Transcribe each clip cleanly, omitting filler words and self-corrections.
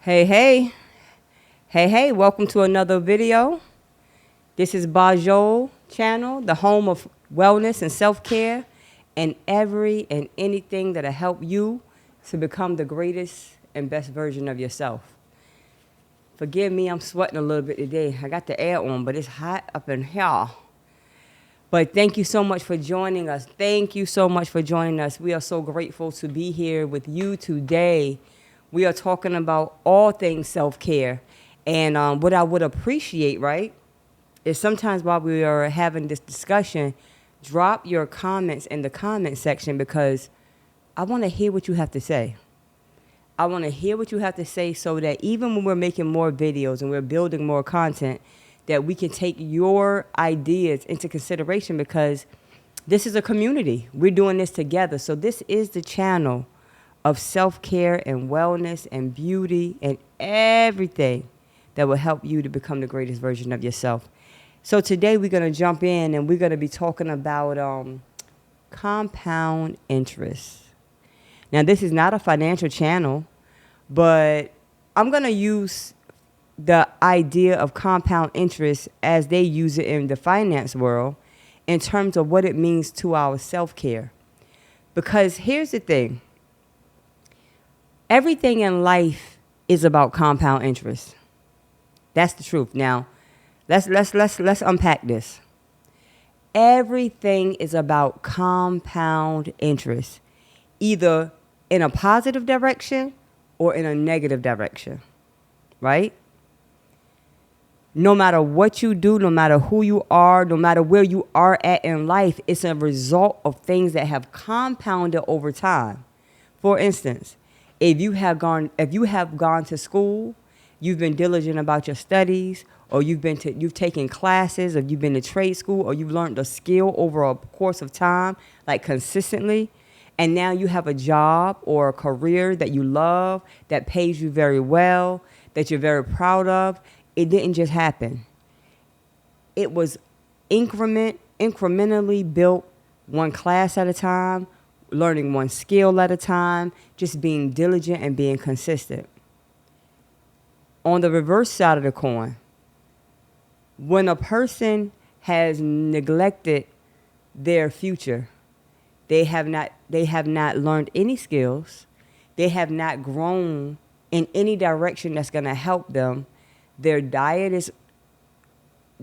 Hey, hey, hey, welcome to another video. This is Bojoul channel, the home of wellness and self-care and every and anything that'll help you to become the greatest and best version of yourself. Forgive me, I'm sweating a little bit today. I got the air on, but it's hot up in here. But thank you so much for joining us. Thank you so much for joining us. We are so grateful to be here with you today. We are talking about all things self-care. And what I would appreciate, right, is sometimes while we are having this discussion, drop your comments in the comment section because I want to hear what you have to say. I want to hear what you have to say so that even when we're making more videos and we're building more content, that we can take your ideas into consideration because this is a community. We're doing this together. So this is the channel of self-care and wellness and beauty and everything that will help you to become the greatest version of yourself. So today we're going to jump in and we're going to be talking about compound interest. Now, this is not a financial channel, but I'm going to use the idea of compound interest as they use it in the finance world in terms of what it means to our self-care. Because here's the thing. Everything in life is about compound interest. That's the truth. Now, let's unpack this. Everything is about compound interest, either in a positive direction or in a negative direction, right? No matter what you do, no matter who you are, no matter where you are at in life, it's a result of things that have compounded over time. For instance, if you have gone to school, you've been diligent about your studies, or you've taken classes, or you've been to trade school, or you've learned a skill over a course of time, like consistently, and now you have a job or a career that you love, that pays you very well, that you're very proud of. It didn't just happen. It was incrementally built, one class at a time, learning one skill at a time, just being diligent and being consistent. On the reverse side of the coin, when a person has neglected their future, they have not learned any skills, they have not grown in any direction that's going to help them. Their diet is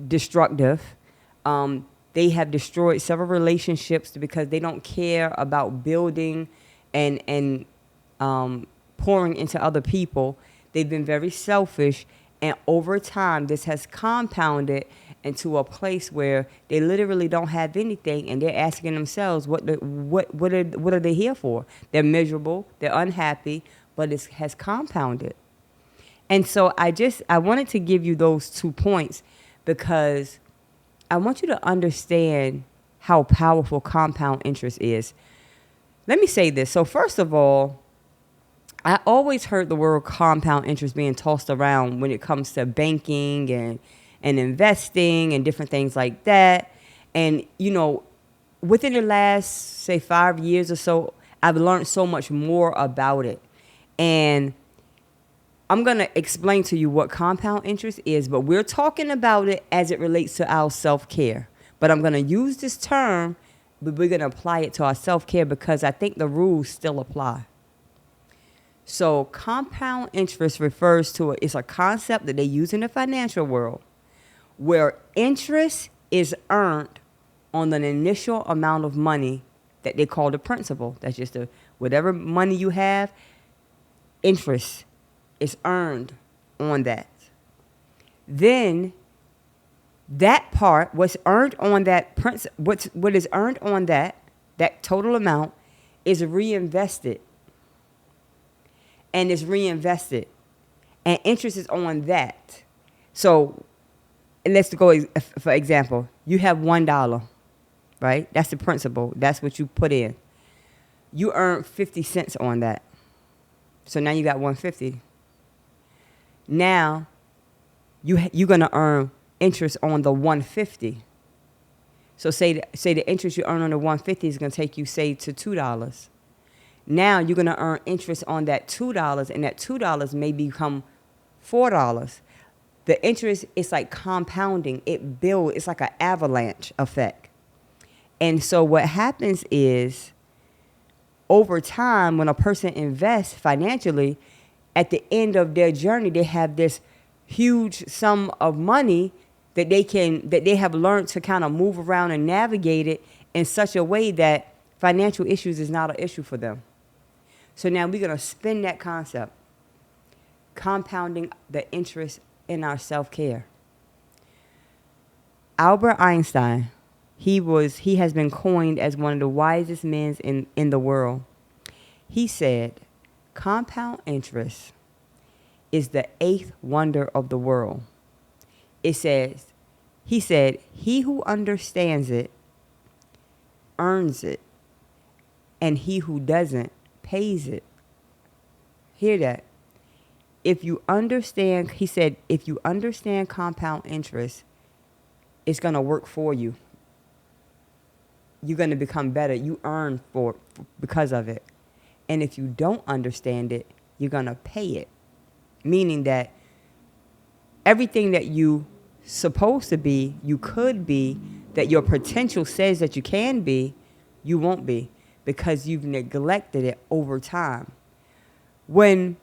destructive. They have destroyed several relationships because they don't care about building and pouring into other people. They've been very selfish, and over time, this has compounded into a place where they literally don't have anything, and they're asking themselves, what are they here for? They're miserable, they're unhappy, but it has compounded. And so I wanted to give you those 2 points because I want you to understand how powerful compound interest is. Let me say this. So first of all, I always heard the word compound interest being tossed around when it comes to banking and investing and different things like that. And, you know, within the last, say, 5 years or so, I've learned so much more about it. And I'm going to explain to you what compound interest is, but we're talking about it as it relates to our self-care. But I'm going to use this term, but we're going to apply it to our self-care because I think the rules still apply. So compound interest refers to it's a concept that they use in the financial world where interest is earned on an initial amount of money that they call the principal. That's just whatever money you have, interest is earned on that. Then that part, what's earned on that what is earned on that total amount is reinvested. And is reinvested. And interest is on that. So let's go, for example, you have $1, right? That's the principal. That's what you put in. You earn 50 cents on that. So now you got 150. Now, you're going to earn interest on the 150. So say the interest you earn on the 150 is going to take you, say, to $2. Now you're going to earn interest on that $2, and that $2 may become $4. The interest is like compounding. It builds. It's like an avalanche effect. And so what happens is, over time, when a person invests financially, at the end of their journey, they have this huge sum of money that they have learned to kind of move around and navigate it in such a way that financial issues is not an issue for them. So now we're going to spin that concept, compounding the interest in our self-care. Albert Einstein, he has been coined as one of the wisest men in the world. He said, compound interest is the eighth wonder of the world. He said, he who understands it earns it, and he who doesn't pays it. Hear that? If you understand, he said, if you understand compound interest, it's going to work for you. You're going to become better. You earn because of it. And if you don't understand it, you're going to pay it. Meaning that everything that you supposed to be, you could be, that your potential says that you can be, you won't be, because you've neglected it over time. When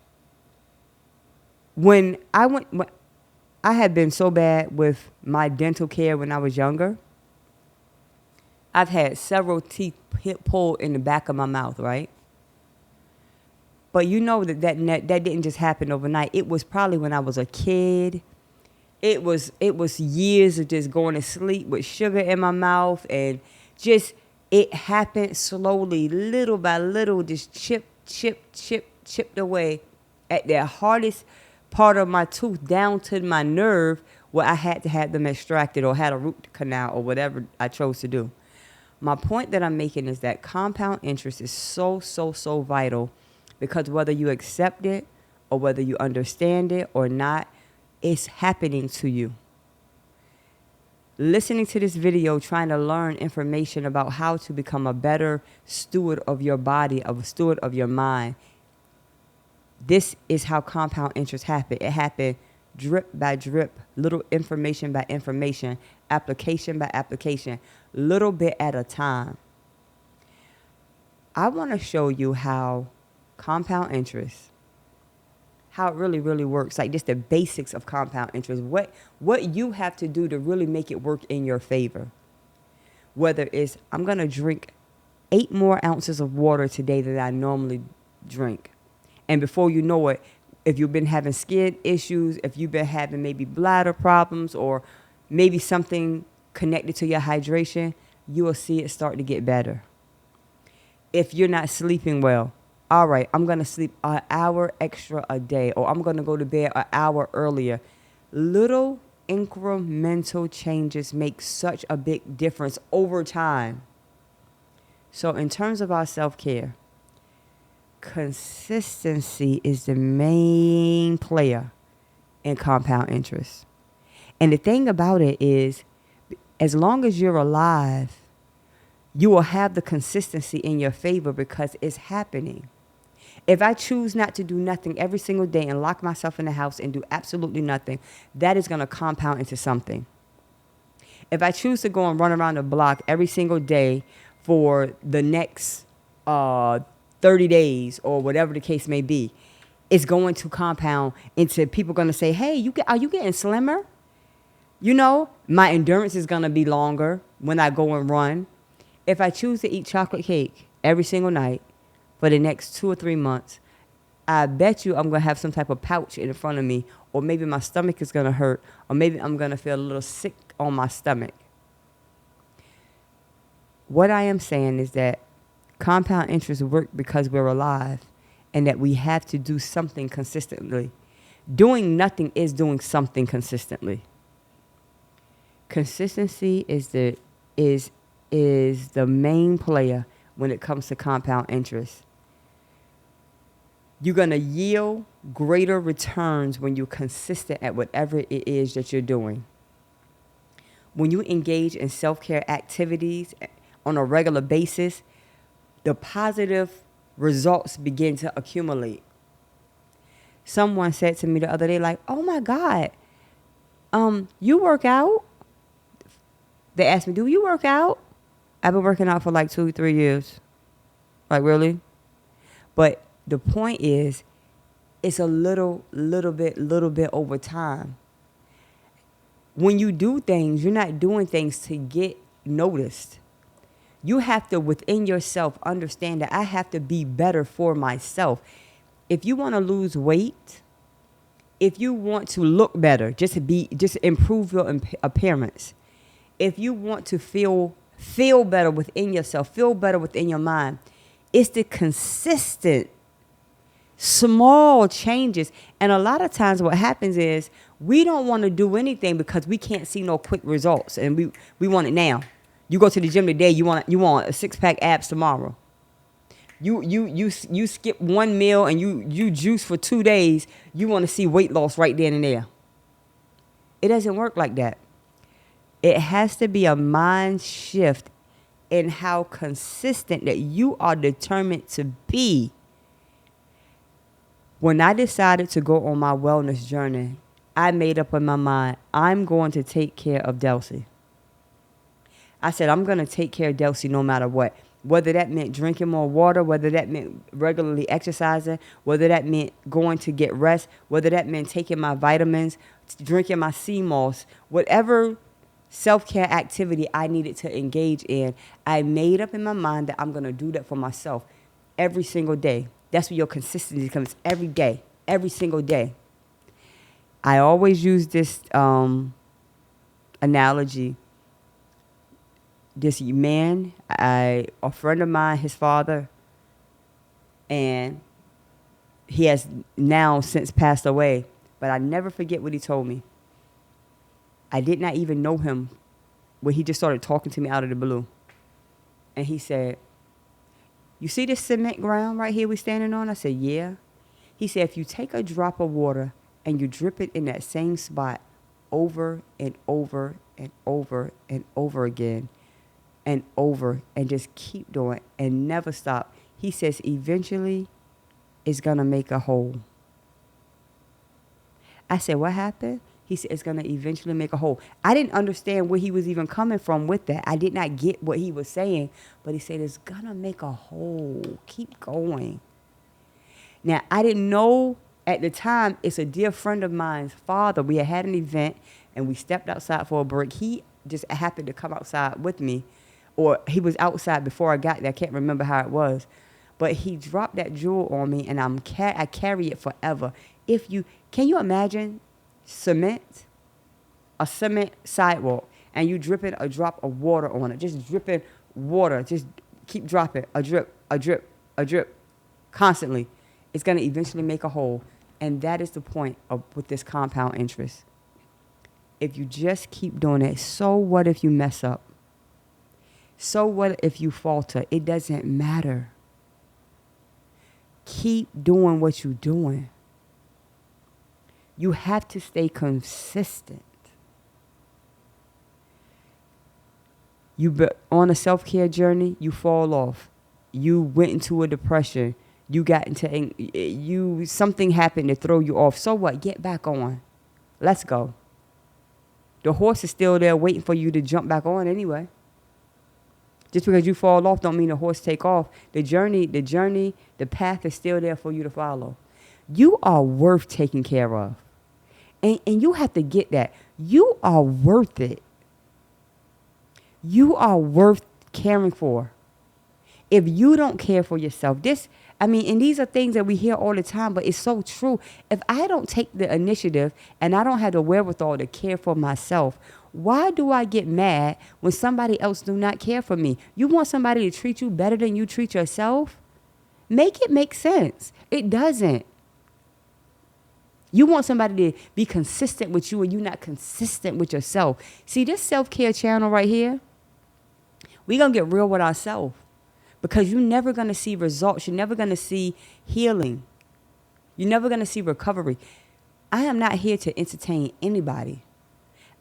I had been so bad with my dental care when I was younger. I've had several teeth pulled in the back of my mouth, right? But you know that didn't just happen overnight. It was probably when I was a kid. It was years of just going to sleep with sugar in my mouth, and just it happened slowly, little by little, just chipped away at the hardest part of my tooth down to my nerve, where I had to have them extracted or had a root canal or whatever I chose to do. My point that I'm making is that compound interest is so vital, because whether you accept it or whether you understand it or not, it's happening to you. Listening to this video, trying to learn information about how to become a better steward of your body, a steward of your mind. This is how compound interest happened. It happened drip by drip, little information by information, application by application, little bit at a time. I want to show you how compound interest, how it really works, like just the basics of compound interest, what you have to do to really make it work in your favor. Whether it's, I'm going to drink 8 more ounces of water today than I normally drink. And before you know it, if you've been having skin issues, if you've been having maybe bladder problems, or maybe something connected to your hydration, you will see it start to get better. If you're not sleeping well, all right, I'm going to sleep an hour extra a day, or I'm going to go to bed an hour earlier. Little incremental changes make such a big difference over time. So in terms of our self-care, consistency is the main player in compound interest. And the thing about it is, as long as you're alive, you will have the consistency in your favor because it's happening. If I choose not to do nothing every single day and lock myself in the house and do absolutely nothing, that is going to compound into something. If I choose to go and run around the block every single day for the next 30 days or whatever the case may be, it's going to compound into people going to say, hey, are you getting slimmer? You know, my endurance is going to be longer when I go and run. If I choose to eat chocolate cake every single night for the next 2 or 3 months, I bet you I'm going to have some type of pouch in front of me, or maybe my stomach is going to hurt, or maybe I'm going to feel a little sick on my stomach. What I am saying is that compound interest work because we're alive, and that we have to do something consistently. Doing nothing is doing something consistently. Consistency is the main player when it comes to compound interest. You're going to yield greater returns when you're consistent at whatever it is that you're doing. When you engage in self-care activities on a regular basis, the positive results begin to accumulate. Someone said to me the other day, like, "Oh my God, you work out?" They asked me, "Do you work out?" I've been working out for like 2, 3 years. Like, really? But the point is, it's a little bit over time. When you do things, you're not doing things to get noticed. You have to, within yourself, understand that I have to be better for myself. If you want to lose weight, if you want to look better, just improve your appearance. If you want to feel better within yourself, feel better within your mind, it's the consistent small changes. And a lot of times what happens is we don't want to do anything because we can't see no quick results, and we want it now. You go to the gym today, you want a 6-pack abs tomorrow. You skip one meal and you juice for 2 days, you want to see weight loss right then and there. It doesn't work like that. It has to be a mind shift in how consistent that you are determined to be. When I decided to go on my wellness journey, I made up in my mind, I'm going to take care of Delcy. I said, I'm going to take care of Delcy no matter what. Whether that meant drinking more water, whether that meant regularly exercising, whether that meant going to get rest, whether that meant taking my vitamins, drinking my sea moss, whatever self-care activity I needed to engage in, I made up in my mind that I'm going to do that for myself every single day. That's where your consistency comes, every day, every single day. I always use this analogy. This man, a friend of mine, his father, and he has now since passed away, but I never forget what he told me. I did not even know him when he just started talking to me out of the blue. And he said, "You see this cement ground right here we standing on?" I said, "Yeah." He said, "If you take a drop of water and you drip it in that same spot over and over and over and over again and over and just keep doing and never stop," he says, "eventually it's going to make a hole." I said, "What happened?" He said, "It's going to eventually make a hole." I didn't understand where he was even coming from with that. I did not get what he was saying, but he said, "It's going to make a hole. Keep going." Now, I didn't know at the time, it's a dear friend of mine's father. We had an event, and we stepped outside for a break. He just happened to come outside with me, or he was outside before I got there. I can't remember how it was. But he dropped that jewel on me, and I carry it forever. Can you imagine a cement sidewalk, and you dripping a drop of water on it, just dripping water, just keep dropping, a drip, a drip, a drip, constantly. It's going to eventually make a hole. And that is the point with this compound interest. If you just keep doing it, so what if you mess up? So what if you falter? It doesn't matter. Keep doing what you're doing. You have to stay consistent. On a self-care journey, you fall off. You went into a depression. Something happened to throw you off. So what? Get back on. Let's go. The horse is still there waiting for you to jump back on anyway. Just because you fall off don't mean the horse take off. The path is still there for you to follow. You are worth taking care of. And you have to get that. You are worth it. You are worth caring for. If you don't care for yourself, and these are things that we hear all the time, but it's so true. If I don't take the initiative and I don't have the wherewithal to care for myself, why do I get mad when somebody else do not care for me? You want somebody to treat you better than you treat yourself? Make it make sense. It doesn't. You want somebody to be consistent with you and you're not consistent with yourself. See, this self-care channel right here, we're going to get real with ourselves. Because you're never going to see results. You're never going to see healing. You're never going to see recovery. I am not here to entertain anybody.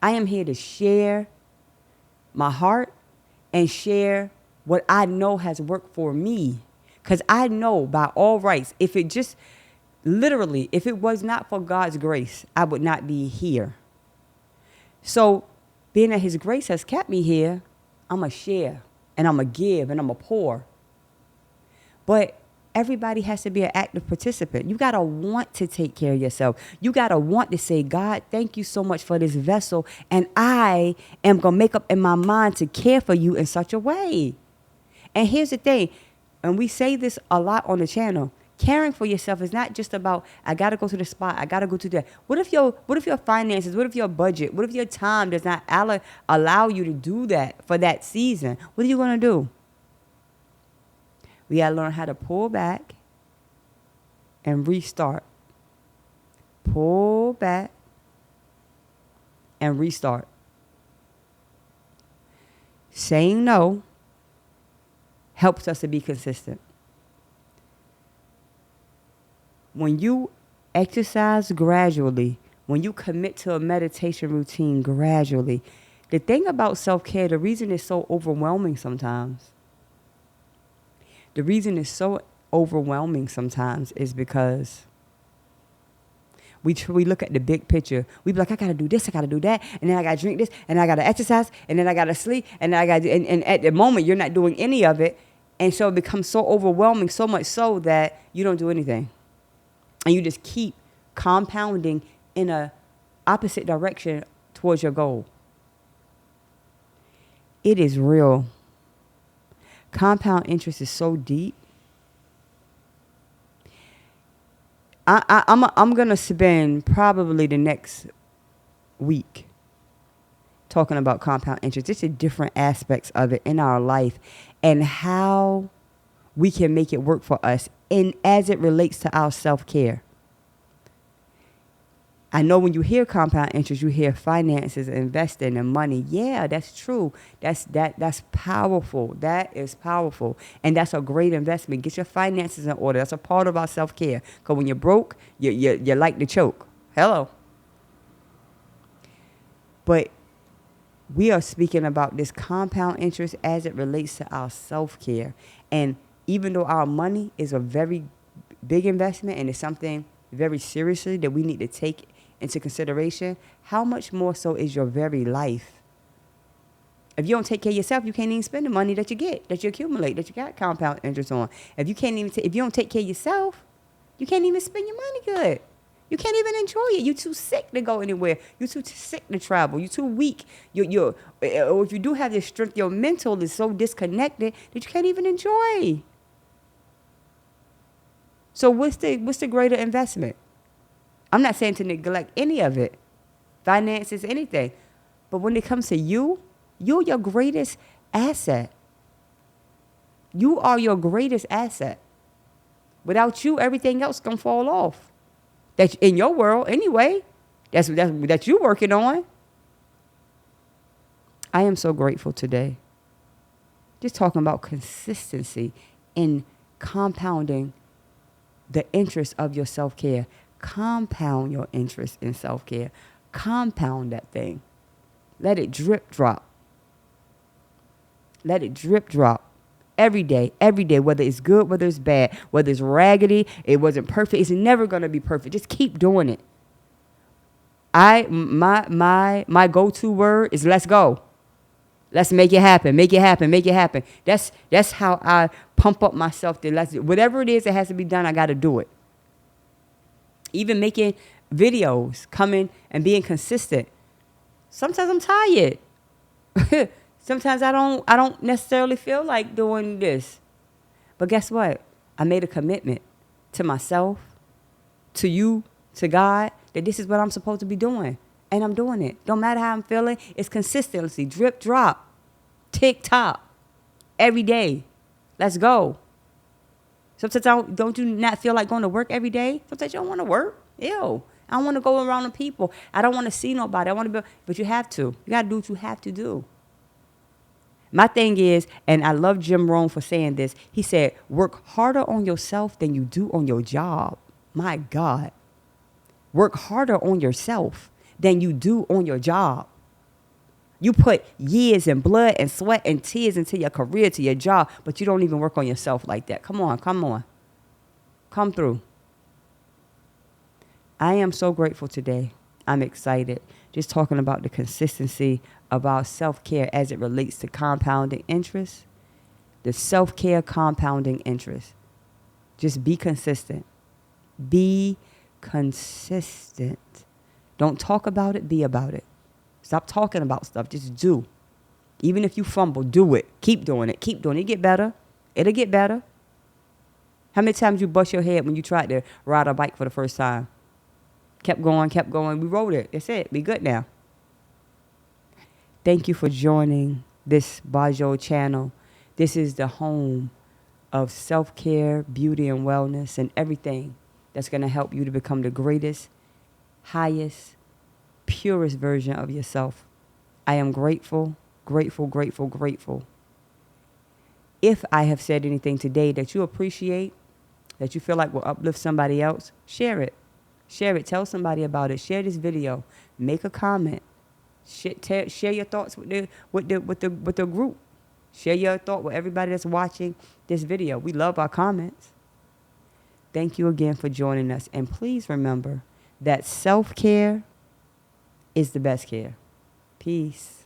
I am here to share my heart and share what I know has worked for me. Because I know by all rights, if it just literally, if it was not for God's grace, I would not be here. So being that his grace has kept me here, I'm going to share and I'm going to give and I'm going to pour. But everybody has to be an active participant. You got to want to take care of yourself. You got to want to say, God, thank you so much for this vessel. And I am going to make up in my mind to care for you in such a way. And here's the thing. And we say this a lot on the channel. Caring for yourself is not just about, I got to go to the spot. I got to go to that. What if your finances, what if your budget, what if your time does not allow you to do that for that season? What are you going to do? We got to learn how to pull back and restart. Pull back and restart. Saying no helps us to be consistent. When you exercise gradually, when you commit to a meditation routine gradually, the thing about self-care, the reason it's so overwhelming sometimes, is because we look at the big picture. We be like, I got to do this, I got to do that, and then I got to drink this, and I got to exercise, and then I got to sleep, and then and at the moment, you're not doing any of it, and so it becomes so overwhelming, so much so that you don't do anything. And you just keep compounding in a opposite direction towards your goal. It is real. Compound interest is so deep. I'm going to spend probably the next week talking about compound interest. Just the different aspects of it in our life and how we can make it work for us and as it relates to our self-care. I know when you hear compound interest, you hear finances, investing, and money. Yeah, that's true. That's powerful. That is powerful. And that's a great investment. Get your finances in order. That's a part of our self-care. Because when you're broke, you like to choke. Hello. But we are speaking about this compound interest as it relates to our self-care. And even though our money is a very big investment and it's something very seriously that we need to take into consideration, how much more so is your very life? If you don't take care of yourself, you can't even spend the money that you get, that you accumulate, that you got compound interest on. If you don't take care of yourself, you can't even spend your money good. You can't even enjoy it. You're too sick to go anywhere. You're too sick to travel. You're too weak. Or if you do have the strength, your mental is so disconnected that you can't even enjoy. So what's the greater investment? I'm not saying to neglect any of it, finances, anything. But when it comes to you're your greatest asset. You are your greatest asset. Without you, everything else gonna fall off. That's in your world anyway. That's you working on. I am so grateful today. Just talking about consistency in compounding the interest of your self-care. Compound your interest in self-care. Compound that thing. Let it drip drop. Let it drip drop. Every day, whether it's good, whether it's bad, whether it's raggedy, it wasn't perfect, it's never going to be perfect. Just keep doing it. My go-to word is let's go. Let's make it happen. Make it happen. Make it happen. That's how I pump up myself to whatever it is that has to be done, I got to do it. Even making videos, coming and being consistent. Sometimes I'm tired. Sometimes I don't necessarily feel like doing this. But guess what? I made a commitment to myself, to you, to God, that this is what I'm supposed to be doing. And I'm doing it. Don't matter how I'm feeling. It's consistency. Drip, drop. Tick, tock. Every day. Let's go. Sometimes don't you not feel like going to work every day? Sometimes you don't want to work. Ew. I don't want to go around the people. I don't want to see nobody. I want to be, but you have to. You got to do what you have to do. My thing is, and I love Jim Rohn for saying this, he said, work harder on yourself than you do on your job. My God. Work harder on yourself than you do on your job. You put years and blood and sweat and tears into your career, to your job, but you don't even work on yourself like that. Come on, come on. Come through. I am so grateful today. I'm excited. Just talking about the consistency of our self-care as it relates to compounding interest. The self-care compounding interest. Just be consistent. Be consistent. Don't talk about it, be about it. Stop talking about stuff. Just do. Even if you fumble, do it. Keep doing it. Keep doing it. It'll get better. It'll get better. How many times you bust your head when you tried to ride a bike for the first time? Kept going, kept going. We rode it. That's it. We good now. Thank you for joining this Bojoul channel. This is the home of self-care, beauty, and wellness, and everything that's going to help you to become the greatest, highest, purest version of yourself. I am grateful, grateful, grateful, grateful. If I have said anything today that you appreciate, that you feel like will uplift somebody else, share it. Share it. Tell somebody about it. Share this video. Make a comment. Share your thoughts with the group. Share your thought with everybody that's watching this video. We love our comments. Thank you again for joining us. And please remember that self-care is the best care. Peace.